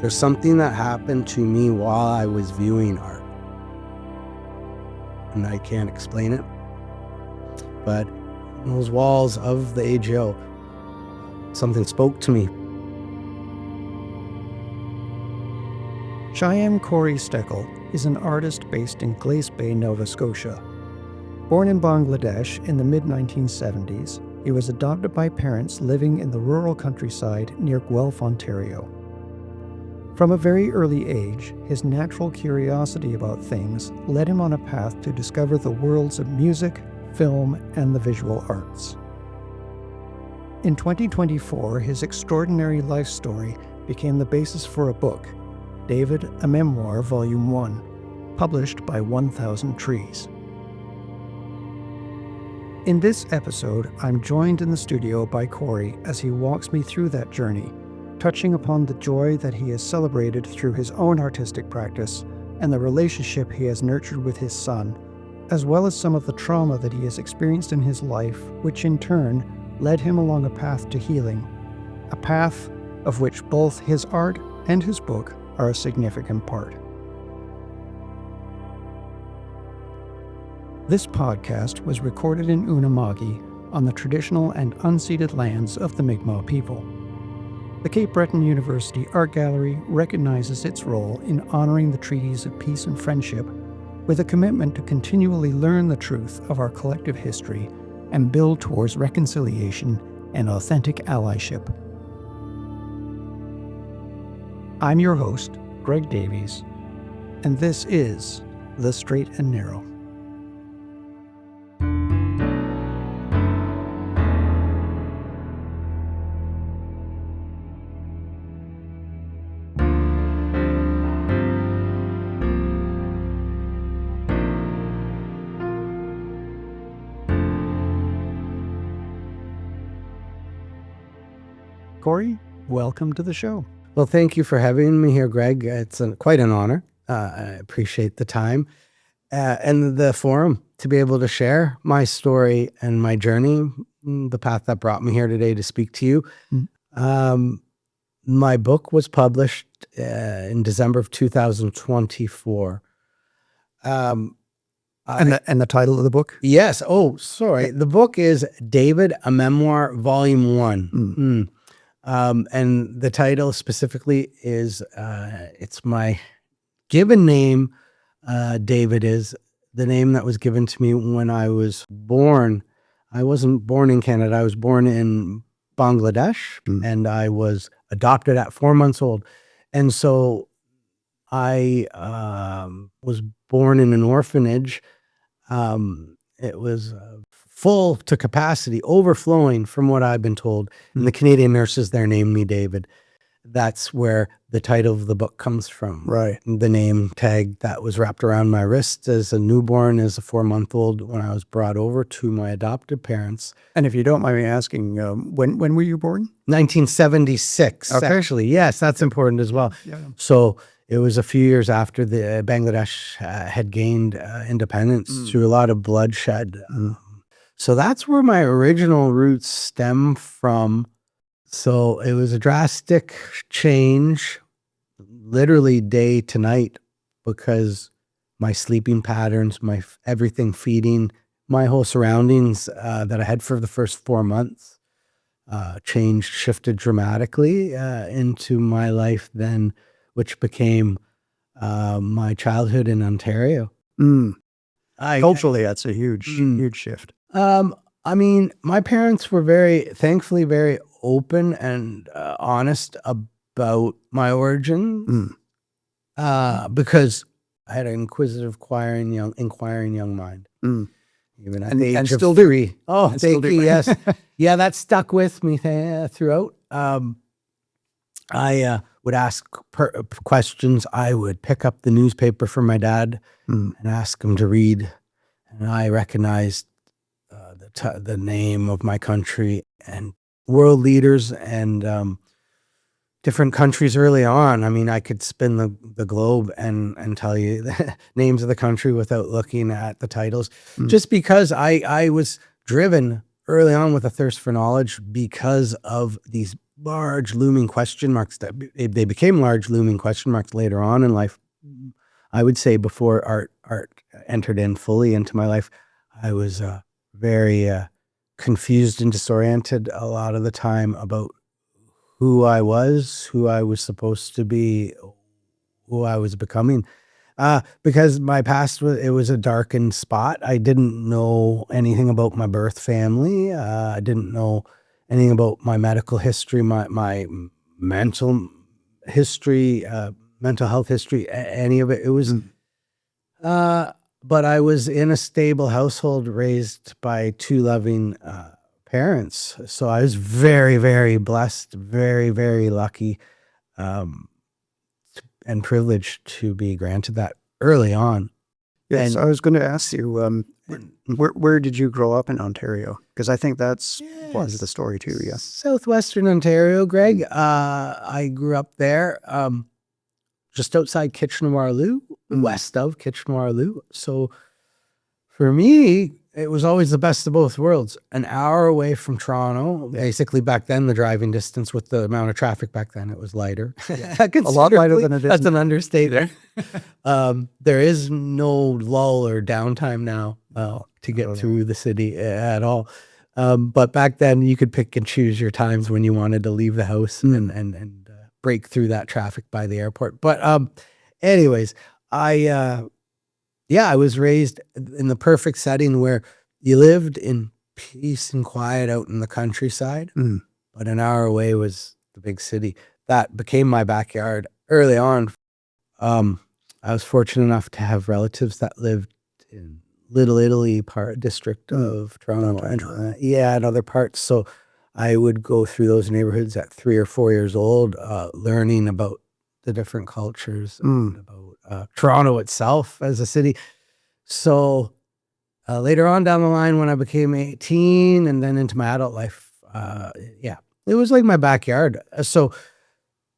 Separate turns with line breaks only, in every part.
There's something that happened to me while I was viewing art. And I can't explain it. But in those walls of the AGO, something spoke to me.
Shayam Korey Steckle is an artist based in Glace Bay, Nova Scotia. Born in Bangladesh in the mid-1970s, he was adopted by parents living in the rural countryside near Guelph, Ontario. From a very early age, his natural curiosity about things led him on a path to discover the worlds of music, film, and the visual arts. In 2024, his extraordinary life story became the basis for a book, David, a Memoir, Volume 1, published by 1000 Trees. In this episode, I'm joined in the studio by Korey as he walks me through that journey, touching upon the joy that he has celebrated through his own artistic practice and the relationship he has nurtured with his son, as well as some of the trauma that he has experienced in his life, which in turn led him along a path to healing, a path of which both his art and his book are a significant part. This podcast was recorded in Unama'ki on the traditional and unceded lands of the Mi'kmaq people. The Cape Breton University Art Gallery recognizes its role in honoring the treaties of peace and friendship with a commitment to continually learn the truth of our collective history and build towards reconciliation and authentic allyship. I'm your host, Greg Davies, and this is The Strait and Narrow. Korey, welcome to the show.
Well, thank you for having me here, Greg. It's quite an honor. I appreciate the time and the forum to be able to share my story and my journey, the path that brought me here today to speak to you. My book was published in December of 2024.
And the title of the book?
Yes. Oh, sorry. The book is David, a Memoir, Volume 1. And the title specifically is, it's my given name. David is the name that was given to me when I was born. I wasn't born in Canada. I was born in Bangladesh, and I was adopted at 4 months old. And so I was born in an orphanage. It was full to capacity, overflowing from what I've been told. And the Canadian nurses there named me David. That's where the title of the book comes from.
Right.
The name tag that was wrapped around my wrist as a newborn, as a 4-month-old, when I was brought over to my adopted parents.
And if you don't mind me asking, when were you born?
1976,
Okay.
Actually. Yes, that's important as well.
Yeah.
So it was a few years after the Bangladesh had gained independence through a lot of bloodshed. So that's where my original roots stem from. So it was a drastic change, literally day to night, because my sleeping patterns, my everything feeding, my whole surroundings that I had for the first 4 months shifted dramatically into my life then, which became my childhood in Ontario.
Culturally, that's a huge shift.
I mean, my parents were thankfully very open and honest about my origin, because I had an inquisitive, inquiring young mind. Even at the age of
still
3.
Do.
Oh,
And
thank
still
you.
do.
Yes, yeah, that stuck with me throughout. I would ask questions. I would pick up the newspaper for my dad and ask him to read, and I recognized the name of my country and world leaders and different countries early on. I mean, I could spin the globe and tell you the names of the country without looking at the titles, just because I was driven early on with a thirst for knowledge because of these large looming question marks that they became large looming question marks later on in life. I would say before art entered in fully into my life, I was very confused and disoriented a lot of the time about who I was supposed to be, who I was becoming. Because my past was a darkened spot. I didn't know anything about my birth family. I didn't know anything about my medical history, my mental history, mental health history, any of it. It was, but I was in a stable household raised by two loving parents. So I was very, very blessed, very, very lucky, and privileged to be granted that early on.
Yes,
And-
I was going to ask you, where did you grow up in Ontario? Because I think that's part of the story too. Yeah.
Southwestern Ontario, Greg. I grew up there, just outside Kitchener-Waterloo, west of Kitchener-Waterloo. So for me, it was always the best of both worlds. An hour away from Toronto. Basically, back then, the driving distance with the amount of traffic back then, it was lighter.
A lot lighter than it is.
That's an understatement. There is no lull or downtime now to get through the city at all. But back then, you could pick and choose your times when you wanted to leave the house and break through that traffic by the airport. But anyways, I was raised in the perfect setting where you lived in peace and quiet out in the countryside, but an hour away was the big city. That became my backyard early on. I was fortunate enough to have relatives that lived in Little Italy district of Toronto, and other parts. So I would go through those neighborhoods at 3 or 4 years old, learning about the different cultures and about Toronto itself as a city. So later on down the line, when I became 18 and then into my adult life, it was like my backyard. So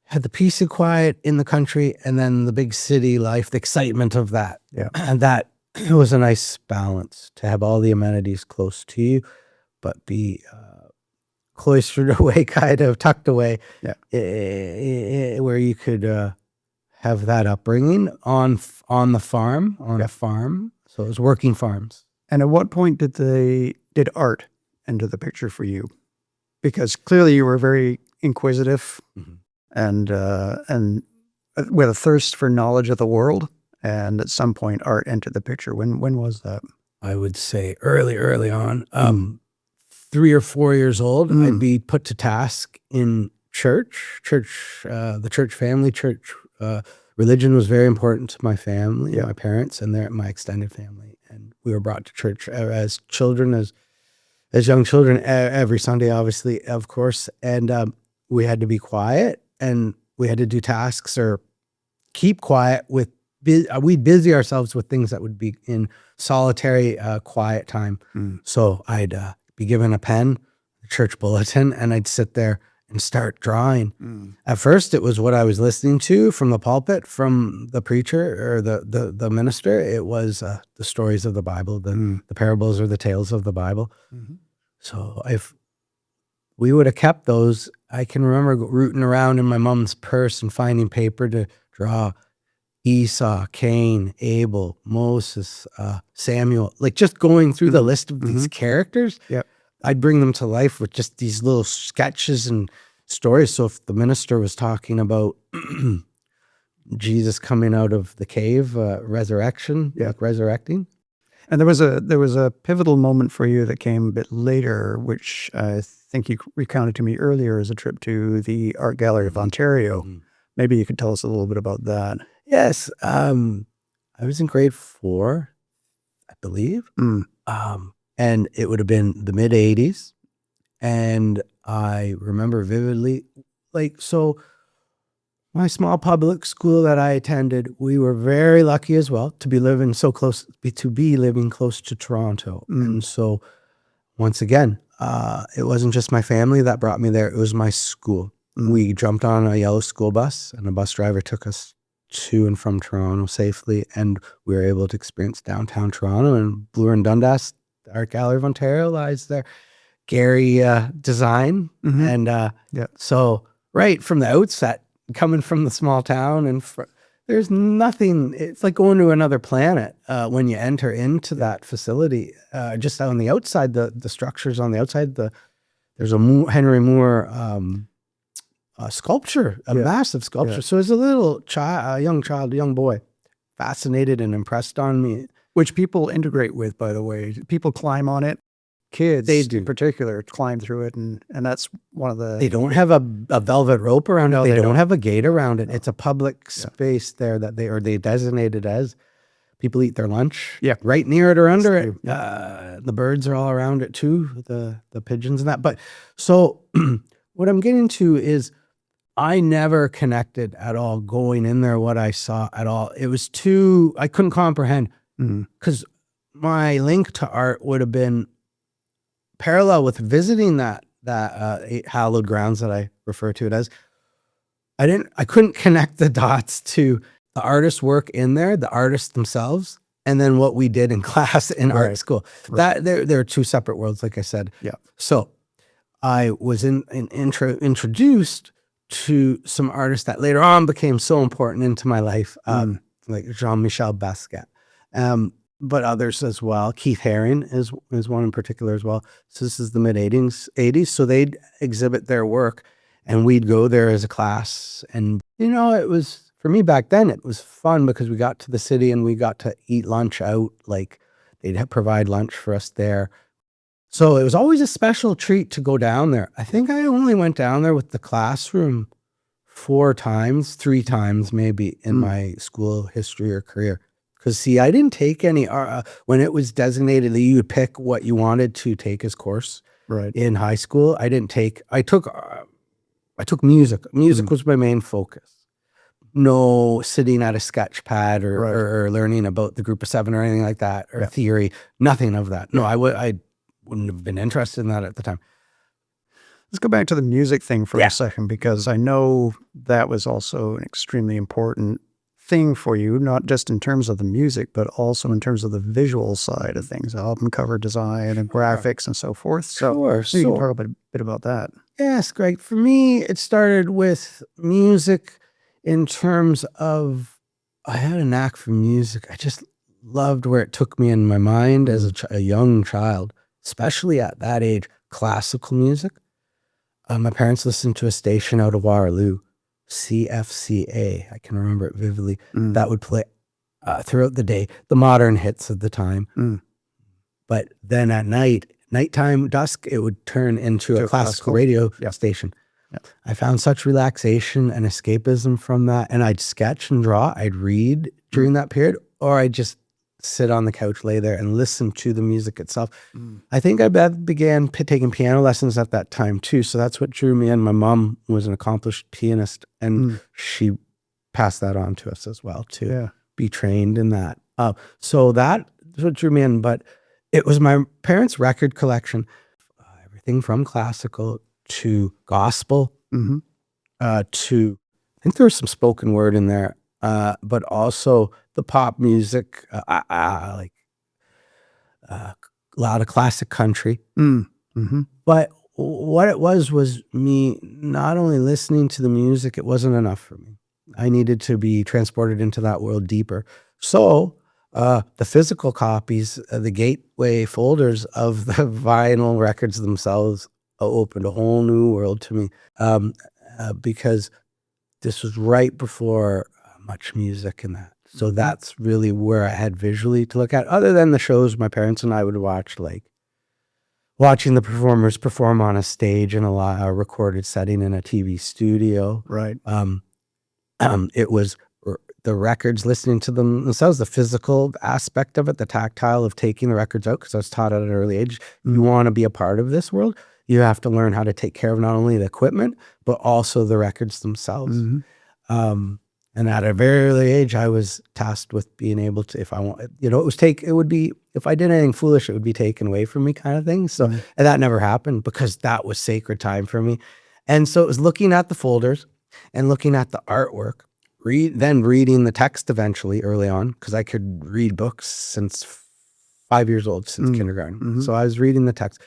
had the peace and quiet in the country and then the big city life, the excitement of that.
Yeah.
And that it was a nice balance to have all the amenities close to you, but be cloistered away, kind of tucked away, where you could have that upbringing on the farm, a farm. So it was working farms.
And at what point did art enter the picture for you? Because clearly you were very inquisitive and with a thirst for knowledge of the world. And at some point, art entered the picture. When was that?
I would say early on. 3 or 4 years old, I'd be put to task in church, the church family, religion was very important to my family, my parents, and my extended family. And we were brought to church as children, as young children, every Sunday, obviously, of course. And we had to be quiet, and we had to do tasks or keep quiet with, we'd busy ourselves with things that would be in solitary, quiet time. So I'd be given a pen, a church bulletin, and I'd sit there and start drawing. At first, it was what I was listening to from the pulpit, from the preacher or the minister. It was the stories of the Bible, the parables or the tales of the Bible. So if we would have kept those, I can remember rooting around in my mom's purse and finding paper to draw Esau, Cain, Abel, Moses, Samuel, like just going through the list of these characters. I'd bring them to life with just these little sketches and stories. So if the minister was talking about Jesus coming out of the cave, resurrection, like resurrecting.
And there was a pivotal moment for you that came a bit later, which I think you recounted to me earlier as a trip to the Art Gallery of Ontario. Maybe you could tell us a little bit about that.
Yes. I was in grade 4, I believe. And it would have been the mid 80s. And I remember vividly, so my small public school that I attended, we were very lucky as well to be living close to Toronto. And so once again, it wasn't just my family that brought me there. It was my school. We jumped on a yellow school bus and a bus driver took us to and from Toronto safely. And we were able to experience downtown Toronto and Bloor and Dundas. The Art Gallery of Ontario lies there. Gary design.
Mhm.
And
Yeah.
so right from the outset, coming from the small town, and there's nothing. It's like going to another planet when you enter into that facility. Just on the outside, the structures on the outside, there's a Henry Moore sculpture, a massive sculpture.
Yeah.
So as a little child, a young boy, fascinated and impressed on me.
Which people integrate with, by the way. People climb on it. Kids,
They do.
in particular, climb through it, and that's one of the.
They don't have a velvet rope around it.
No,
They
they
don't
don't.
have a gate around it. It's a public space there that they designated as. People eat their lunch right near it or under it. The birds are all around it too, the pigeons and that. But so what I'm getting to is I never connected at all going in there, what I saw at all. It was I couldn't comprehend, because my link to art would have been parallel with visiting that hallowed grounds that I refer to it as. I couldn't connect the dots to the artist's work in there, the artists themselves, and then what we did in class in art school. That there are two separate worlds, like I said.
Yeah.
So I was introduced to some artists that later on became so important into my life, like Jean-Michel Basquiat, but others as well. Keith Haring is one in particular as well. So this is the mid-'80s. So they'd exhibit their work, and we'd go there as a class. And, it was, for me back then, it was fun because we got to the city and we got to eat lunch out. Like they'd provide lunch for us there. So it was always a special treat to go down there. I think I only went down there with the classroom 3 times maybe in my school history or career. Because see, I didn't take any, when it was designated that you would pick what you wanted to take as course in high school. I took music. Music was my main focus. No sitting at a sketch pad or learning about the group of 7 or anything like that, or theory, nothing of that. No, I wouldn't have been interested in that at the time.
Let's go back to the music thing for a second, because I know that was also an extremely important thing for you, not just in terms of the music, but also in terms of the visual side of things, album cover design and graphics and so forth. So you can talk a bit about that.
Yes, Greg. For me, it started with music in terms of, I had a knack for music. I just loved where it took me in my mind as a young child, especially at that age. Classical music. My parents listened to a station out of Waterloo, CFCA. I can remember it vividly. That would play throughout the day, the modern hits of the time. But then at nighttime, dusk, it would turn into a classical radio station. I found such relaxation and escapism from that. And I'd sketch and draw. I'd read during that period, or I'd just sit on the couch, lay there, and listen to the music itself. I think I began taking piano lessons at that time too. So that's what drew me in. My mom was an accomplished pianist, and she passed that on to us as well, to be trained in that. So that's what drew me in. But it was my parents' record collection, everything from classical to gospel, to, I think there was some spoken word in there, but also the pop music, like a lot of classic country. But what it was me not only listening to the music, it wasn't enough for me. I needed to be transported into that world deeper. So the physical copies, the gateway folders of the vinyl records themselves opened a whole new world to me, because this was right before much music and that. So that's really where I had visually to look at, other than the shows my parents and I would watch, like watching the performers perform on a stage in a recorded setting in a TV studio.
Right.
It was the records, listening to them themselves, the physical aspect of it, the tactile of taking the records out, because I was taught at an early age, you want to be a part of this world, you have to learn how to take care of not only the equipment, but also the records themselves. And at a very early age, I was tasked with being able to, if I want, it would be, if I did anything foolish, it would be taken away from me, kind of thing. So, and that never happened, because that was sacred time for me. And so it was looking at the folders and looking at the artwork, then reading the text eventually early on, because I could read books since 5 years old, since kindergarten. So I was reading the text.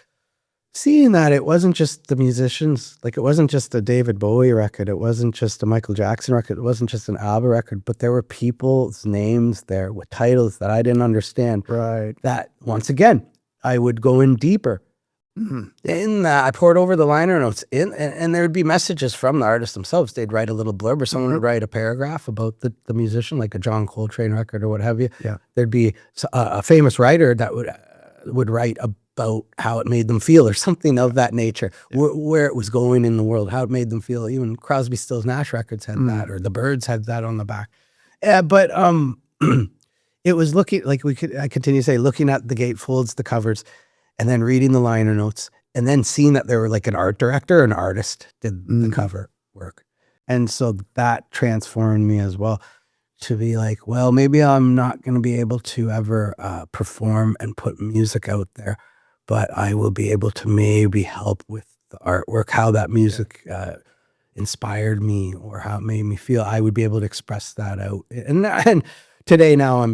seeing that it wasn't just the musicians, like it wasn't just a David Bowie record, it wasn't just a Michael Jackson record, it wasn't just an ABBA record, but there were people's names there with titles that I didn't understand.
Right.
That once again, I would go in deeper. And I poured over the liner notes and there would be messages from the artists themselves. They'd write a little blurb, or someone would write a paragraph about the musician, like a John Coltrane record or what have you.
Yeah.
There'd be a famous writer that would write about how it made them feel or something of that nature, where it was going in the world, how it made them feel. Even Crosby, Stills, Nash records had that, or the Byrds had that on the back. But it was looking like I continue to say, looking at the gatefolds, the covers, and then reading the liner notes, and then seeing that there were like an art director, an artist did the cover work. And so that transformed me as well, to be like, well, maybe I'm not going to be able to ever perform and put music out there, but I will be able to maybe help with the artwork, how that music inspired me or how it made me feel. I would be able to express that out. And today now I'm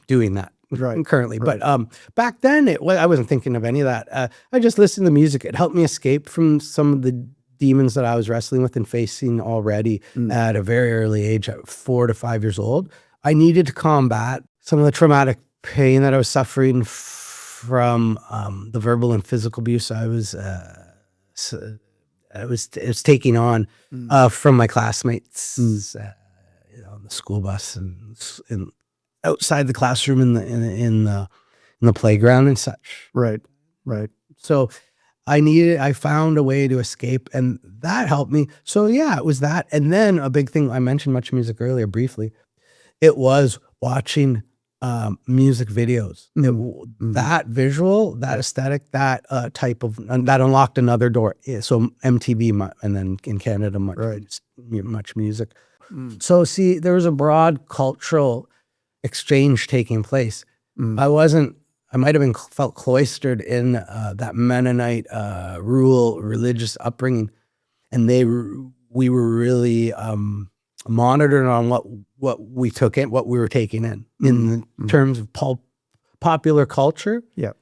doing that.
Right.
Currently. Right. But back then, I wasn't thinking of any of that. I just listened to music. It helped me escape from some of the demons that I was wrestling with and facing already at a very early age, at 4 to 5 years old. I needed to combat some of the traumatic pain that I was suffering from the verbal and physical abuse I was taking on from my classmates, on the school bus and outside the classroom in the playground and such.
Right.
So I found a way to escape, and that helped me. So yeah, it was that. And then a big thing, I mentioned Much Music earlier briefly, it was watching music videos. That visual, that aesthetic, that type of, that unlocked another door. So MTV, and then in Canada, Much Music. So see, there was a broad cultural exchange taking place. I might have been felt cloistered in that Mennonite rural religious upbringing, and we were really monitored on what we took in, what we were taking in terms of popular culture.
Yeah.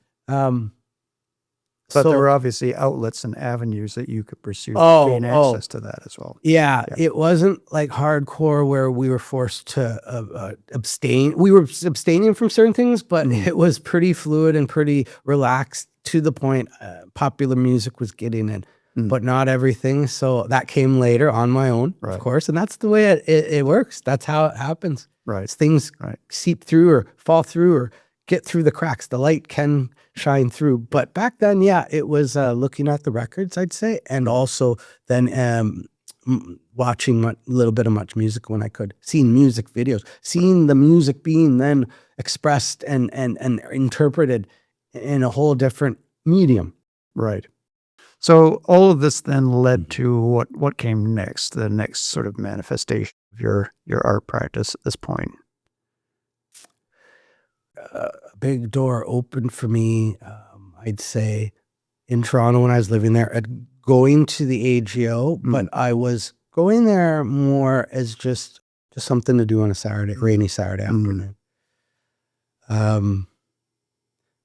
But there were obviously outlets and avenues that you could pursue to gain access to that as well.
Yeah, it wasn't like hardcore where we were forced to abstain. We were abstaining from certain things, but it was pretty fluid and pretty relaxed, to the point popular music was getting in, but not everything. So that came later on my own, of course, and that's the way it works. That's how it happens.
Right.
Things seep through or fall through or get through the cracks. The light can shine through. But back then, yeah, it was looking at the records, I'd say, and also then watching a little bit of Much Music when I could, seeing music videos, seeing the music being then expressed and interpreted in a whole different medium.
Right. So all of this then led to what came next, the next sort of manifestation of your art practice at this point.
A big door opened for me, I'd say, in Toronto when I was living there, at going to the AGO, but I was going there more as just something to do on a rainy Saturday afternoon.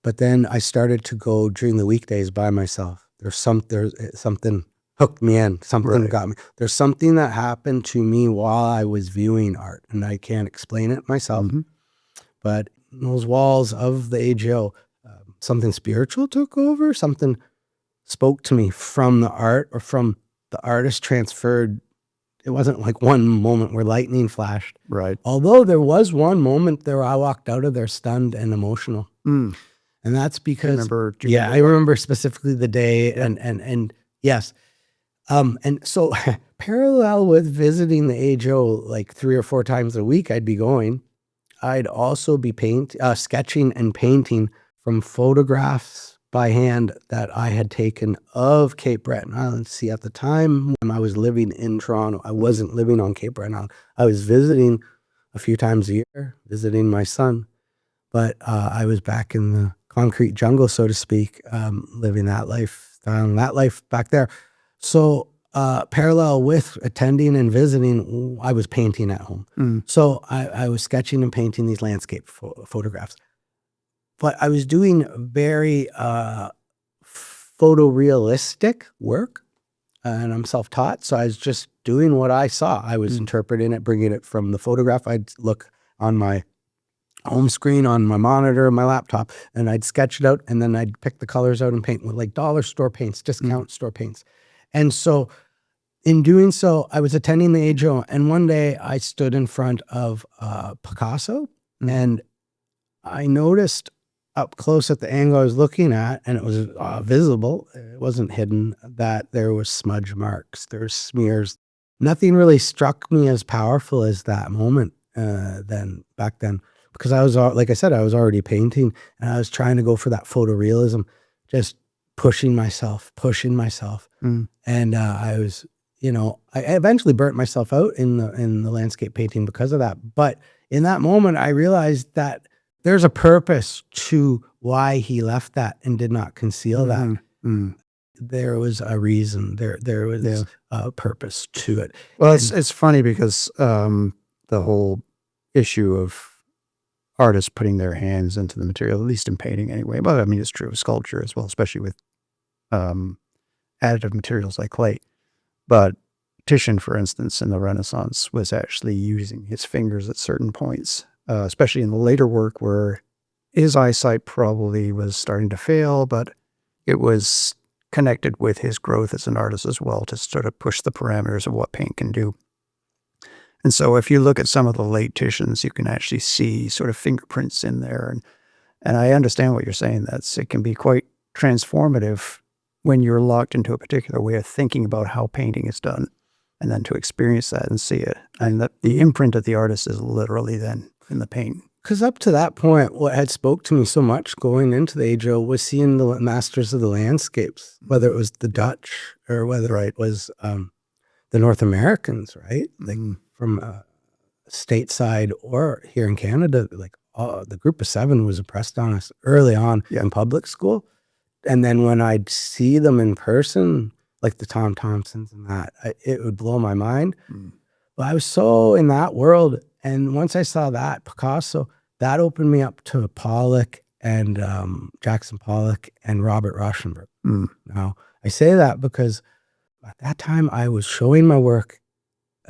But then I started to go during the weekdays by myself. There's something hooked me in, something got me. There's something that happened to me while I was viewing art, and I can't explain it myself, but those walls of the AGO, something spiritual took over, something spoke to me from the art or from the artist, transferred. It wasn't like one moment where lightning flashed. Right. Although there was one moment there I walked out of there stunned and emotional. And that's because, I remember specifically the day and yes. And so parallel with visiting the AGO like 3 or 4 times a week, I'd be going, I'd also be sketching and painting from photographs by hand that I had taken of Cape Breton Island. See, at the time when I was living in Toronto, I wasn't living on Cape Breton Island. I was visiting a few times a year, visiting my son, but I was back in the concrete jungle, so to speak, living that life back there. So parallel with attending and visiting, I was painting at home. So I was sketching and painting these landscape photographs. But I was doing very photorealistic work, and I'm self-taught. So I was just doing what I saw. I was interpreting it, bringing it from the photograph. I'd look on my home screen, on my monitor, my laptop, and I'd sketch it out, and then I'd pick the colors out and paint with like dollar store paints, discount store paints. And so in doing so, I was attending the AGO, and one day I stood in front of Picasso, and I noticed up close at the angle I was looking at, and it was visible, it wasn't hidden, that there was smudge marks, there's smears. Nothing really struck me as powerful as that moment back then, because I was, like I said, I was already painting, and I was trying to go for that photorealism, just pushing myself. And I was, I eventually burnt myself out in the landscape painting because of that. But in that moment, I realized that there's a purpose to why he left that and did not conceal that. There was a reason. There was a purpose to it.
Well, it's funny because the whole issue of artists putting their hands into the material, at least in painting anyway. But I mean, it's true of sculpture as well, especially with additive materials like clay. But Titian, for instance, in the Renaissance, was actually using his fingers at certain points, especially in the later work where his eyesight probably was starting to fail, but it was connected with his growth as an artist as well to sort of push the parameters of what paint can do. And so if you look at some of the late Titians, you can actually see sort of fingerprints in there. And I understand what you're saying. It can be quite transformative when you're locked into a particular way of thinking about how painting is done, and then to experience that and see it. And the imprint of the artist is literally then in the paint.
Because up to that point, what had spoke to me so much going into the AGO was seeing the masters of the landscapes, whether it was the Dutch or whether it was the North Americans, right? Like from stateside or here in Canada, like the group of seven was impressed on us early on in public school. And then when I'd see them in person, like the Tom Thompsons and that, it would blow my mind. But I was so in that world. And once I saw that, Picasso, that opened me up to Pollock and Jackson Pollock and Robert Rauschenberg. Now, I say that because at that time I was showing my work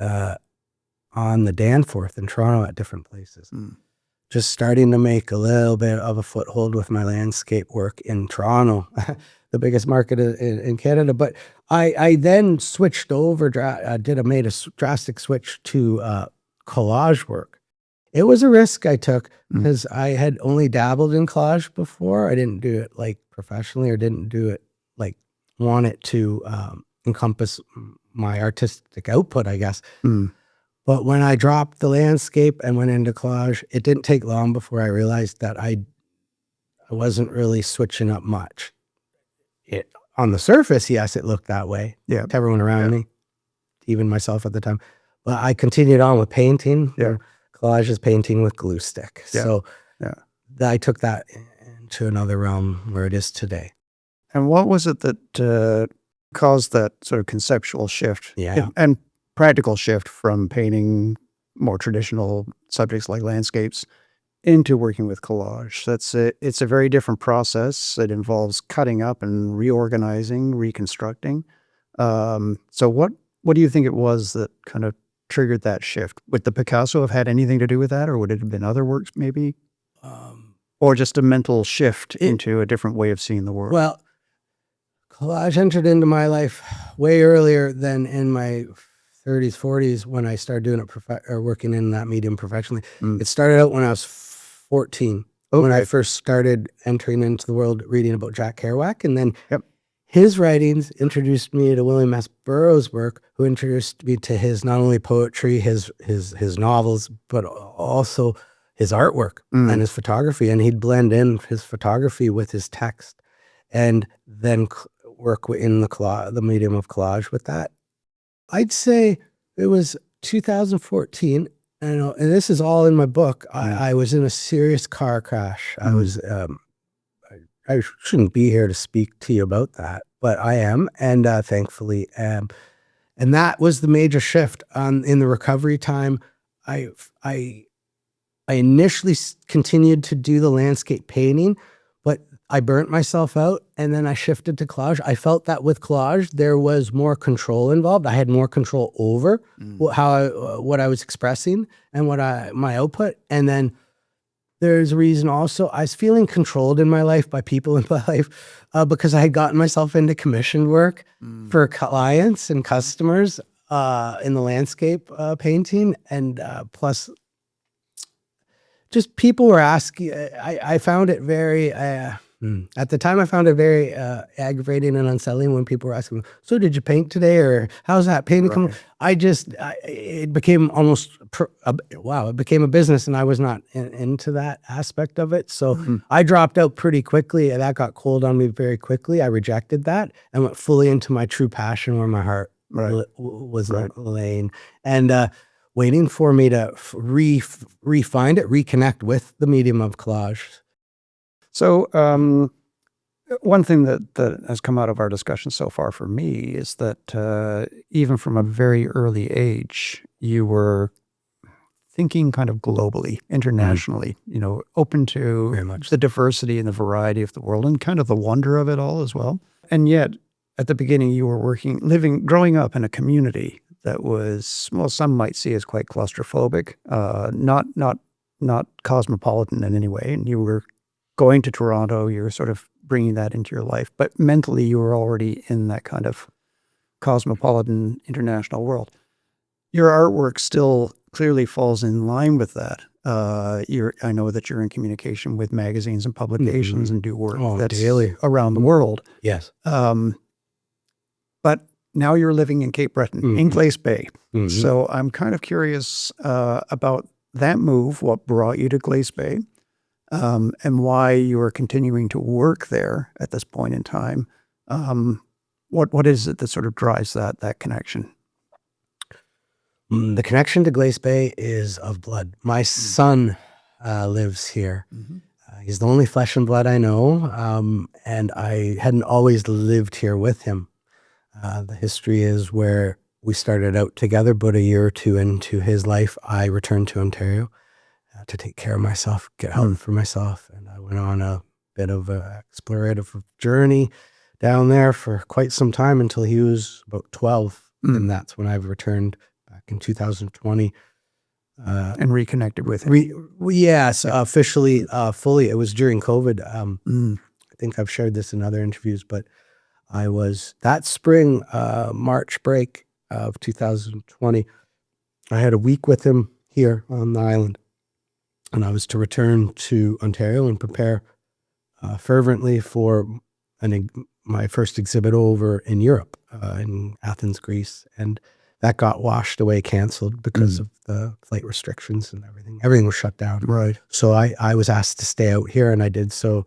on the Danforth in Toronto at different places. Just starting to make a little bit of a foothold with my landscape work in Toronto, the biggest market in Canada. But I then switched over, made a drastic switch to collage work. It was a risk I took because I had only dabbled in collage before. I didn't do it like professionally, or didn't do it like want it to encompass my artistic output, I guess. But when I dropped the landscape and went into collage, it didn't take long before I realized that I wasn't really switching up much. On the surface, yes, it looked that way to everyone around me, even myself at the time. But I continued on with painting. Collage is painting with glue stick. So I took that into another realm where it is today.
And what was it that caused that sort of conceptual shift? And practical shift from painting more traditional subjects like landscapes into working with collage. It's a very different process. It involves cutting up and reorganizing, reconstructing. So what do you think it was that kind of triggered that shift? Would the Picasso have had anything to do with that, or would it have been other works maybe? Or just a mental shift into a different way of seeing the world?
Well, collage entered into my life way earlier than in my 30s, 40s when I started doing it or working in that medium professionally. It started out when I was 14, when I first started entering into the world reading about Jack Kerouac. And then his writings introduced me to William S. Burroughs' work, who introduced me to his not only poetry, his novels, but also his artwork and his photography. And he'd blend in his photography with his text and then work in the medium of collage with that. I'd say it was 2014, and this is all in my book. I was in a serious car crash. I was, I shouldn't be here to speak to you about that, but I am, and thankfully am. And that was the major shift in the recovery time. I initially continued to do the landscape painting, but I burnt myself out, and then I shifted to collage. I felt that with collage, there was more control involved. I had more control over what I was expressing and my output. And then there's a reason also I was feeling controlled in my life by people in my life because I had gotten myself into commission work for clients and customers in the landscape painting, and plus just people were asking. I found it very at the time I found it very aggravating and unsettling when people were asking, so did you paint today, or how's that painting coming? It became almost it became a business, and I was not into that aspect of it. So I dropped out pretty quickly, and that got cold on me very quickly. I rejected that and went fully into my true passion, where my heart was laying, and waiting for me to reconnect with the medium of collage.
So one thing that has come out of our discussion so far for me is that even from a very early age, you were thinking kind of globally, internationally, open to
Very much
the diversity and the variety of the world and kind of the wonder of it all as well. And yet, at the beginning, you were growing up in a community that was, well, some might see as quite claustrophobic, not cosmopolitan in any way. And you were going to Toronto, you're sort of bringing that into your life, but mentally you were already in that kind of cosmopolitan international world. Your artwork still clearly falls in line with that. I know that you're in communication with magazines and publications and do work that's
daily
around the world.
Yes.
But now you're living in Cape Breton, in Glace Bay. So I'm kind of curious about that move, what brought you to Glace Bay, and why you are continuing to work there at this point in time. What is it that sort of drives that connection?
The connection to Glace Bay is of blood. My son lives here. He's the only flesh and blood I know, and I hadn't always lived here with him. The history is where we started out together, but a year or two into his life, I returned to Ontario to take care of myself, get help for myself. And I went on a bit of an explorative journey down there for quite some time until he was about 12. And that's when I returned back in 2020.
And reconnected with him.
Yes, officially, fully. It was during COVID. I think I've shared this in other interviews, but I was that spring, March break of 2020. I had a week with him here on the island, and I was to return to Ontario and prepare fervently for my first exhibit over in Europe, in Athens, Greece, and that got washed away, canceled because of the flight restrictions and everything. Everything was shut down.
Right.
So I was asked to stay out here, and I did so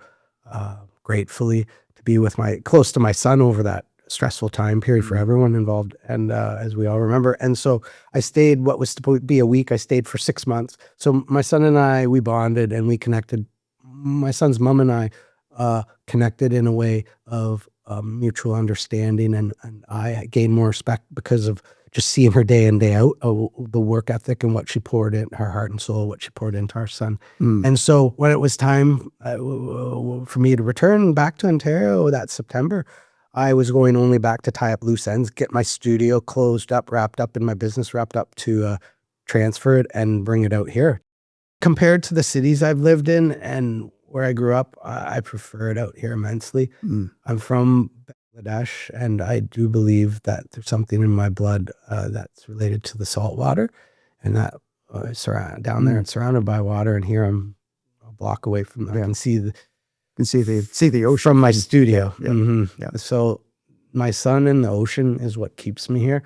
gratefully, to be with close to my son over that stressful time period for everyone involved, and as we all remember. And so I stayed what was supposed to be a week. I stayed for 6 months. So my son and I, we bonded and we connected. My son's mom and I connected in a way of mutual understanding, and I gained more respect because of just seeing her day in, day out, the work ethic and what she poured in, her heart and soul, what she poured into our son. And so when it was time for me to return back to Ontario that September, I was going only back to tie up loose ends, get my studio closed up, wrapped up, and my business wrapped up, to transfer it and bring it out here. Compared to the cities I've lived in and where I grew up, I prefer it out here immensely. I'm from Bangladesh, and I do believe that there's something in my blood that's related to the salt water, and that down there it's surrounded by water, and here I'm a block away from I can see the ocean from my studio. So my son and the ocean is what keeps me here,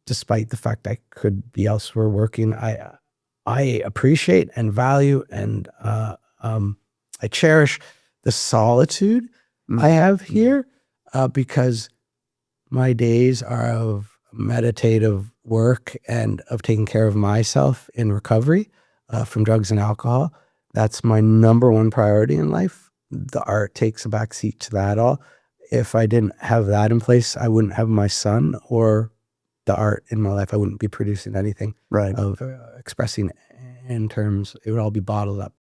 despite the fact I could be elsewhere working. I appreciate and value and I cherish the solitude I have here, because my days are of meditative work and of taking care of myself in recovery from drugs and alcohol. That's my number one priority in life. The art takes a backseat to that all. If I didn't have that in place, I wouldn't have my son or the art in my life. I wouldn't be producing anything of expressing in terms. It would all be bottled up.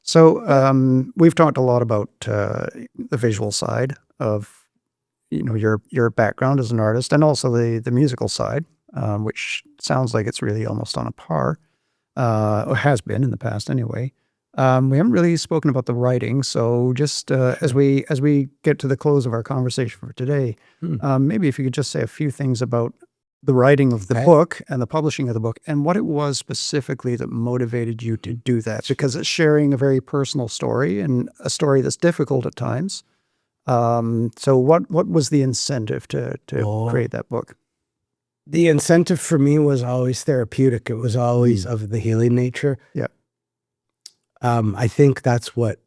So we've talked a lot about the visual side of your background as an artist, and also the musical side, which sounds like it's really almost on a par, or has been in the past anyway. We haven't really spoken about the writing, so just as we get to the close of our conversation for today, maybe if you could just say a few things about the writing of the book and the publishing of the book, and what it was specifically that motivated you to do that, because it's sharing a very personal story and a story that's difficult at times. So what was the incentive to create that book?
The incentive for me was always therapeutic. It was always of the healing nature.
Yeah.
I think that's what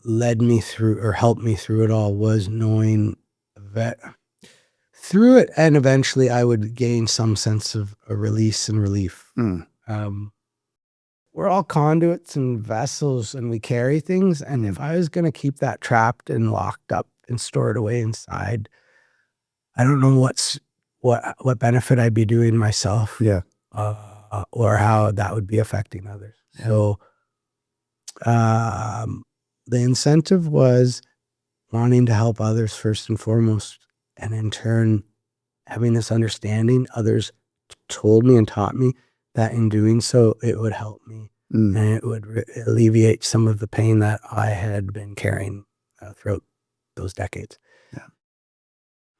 led me through or helped me through it all, was knowing that through it, and eventually I would gain some sense of a release and relief. We're all conduits and vessels, and we carry things. And if I was going to keep that trapped and locked up and stored away inside, I don't know what benefit I'd be doing myself, or how that would be affecting others. Yeah. So the incentive was wanting to help others first and foremost, and in turn having this understanding. Others told me and taught me that in doing so, it would help me, and it would alleviate some of the pain that I had been carrying throughout those decades.
Yeah.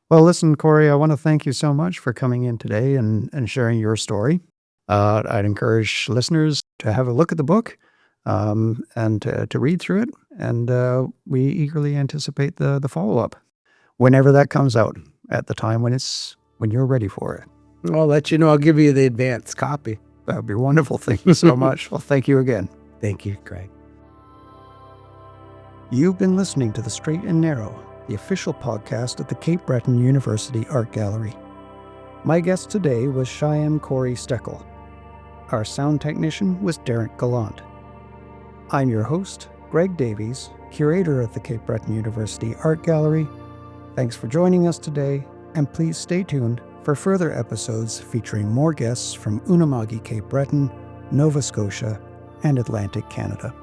Well, listen, Korey, I want to thank you so much for coming in today and sharing your story. I'd encourage listeners to have a look at the book and to read through it. And we eagerly anticipate the follow-up whenever that comes out, at the time when you're ready for it.
I'll let you know. I'll give you the advanced copy.
That would be wonderful. Thank you so much. Well, thank you again.
Thank you, Craig.
You've been listening to The Strait and Narrow, the official podcast at the Cape Breton University Art Gallery. My guest today was Shayam Korey Steckle. Our sound technician was Derek Gallant. I'm your host, Greg Davies, curator at the Cape Breton University Art Gallery. Thanks for joining us today, and please stay tuned for further episodes featuring more guests from Unama'ki, Cape Breton, Nova Scotia, and Atlantic Canada.